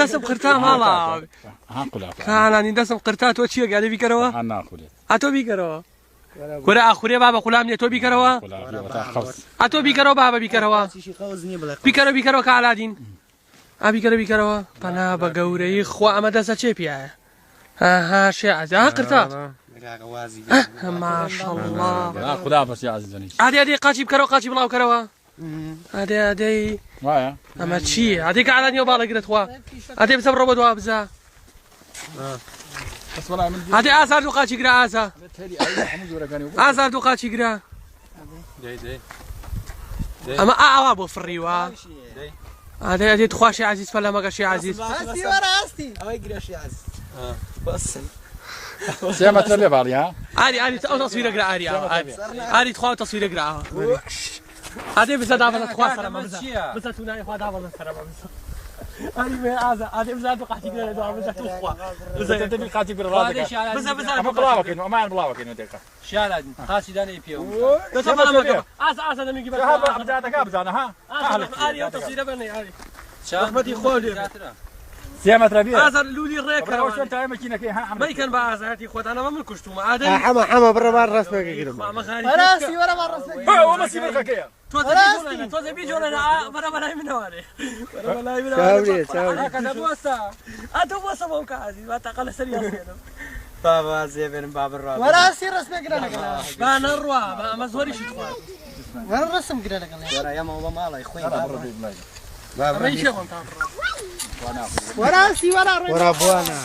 دەسم قرتا ماڵا کانانی دەسم قرتا تۆ چییە گادە بیکەرەوە ئەتۆ بیکەرەوە وەرە ئاخورێ بابە قولام نیە تۆ بیکەرەوە ئەتۆ بیکەرەوە بابە بیکەرەوە بیکەرەوە کە ئالادین بیکەرەوە پەنا بە گەورەی خوا ئەمە دەسە چێ پیایە ها شێعەزی قرتا ماشەڵڵا ئادێ قاچی بکەرەوە قاچی بڵاو کەرەوە ئادەی ئەمە چییە ئادێ کە ئالانیەوە باڵەگرێت خوا ئادێ بزە بڕۆ بە دوا بزە ئادێ ئازار دوو قاچی گرا ئازار دوو قاچی گرا ئەمە ئاوا بۆ فڕیوە ئادێ خواشی عزیز فەلەمەگەشی عزیز سێمەتر لێ باڵی ها ئاری ئەو تەسویرە گرا ئاری تخوا تەسویرە گرا ئادێ بزە دابەزە خوا سەرەمە بزە تونای خوا دابەزە سەرەمە بزە ئاری بێ ئازا ئادێ بزە دوو قاچی گرا لە دوا بزە تو خوا بزە دەبی قاچی گرا بزە ئەمە بڵاوەکەین ئەمان بڵاوەکەین دێکە شالاد قاچی دانەی پێ دەتە بەڵەمەکە ئازا دەمیگی بە بزاتەکە بزانە ها ئاری ئەو تەسویرە بەنێ ئاری رحمەتی خوا لێ سێمەتر بێ ئازار لولی ڕێکەوە شوێن تای مەکینەکەی ها بیکەن بە ئازارەتی خۆتانەوە من کوشتومە ئادەی حەمە بڕە بار ڕاستەکەگیرم ڕاستی وەرە بار ڕاستەکە ئەمە سیبرەکەیە تۆزە بیجۆڵێنە بەرە بەلای منەوەرێ ئەتۆ بۆسە بۆم کازی وا تاقە لەسەر یاسێنم بابا زێبێنم بابڕوا وەراستی ڕستمە گرە لەگەڵ با نەڕوا بە ئەمە زۆریشی خوارد وەرە ڕستم گرە لەگەڵ وەرە ئەمە بە ماڵی خۆی ڕێی شێوەم تا وەراستی وەرە بوانە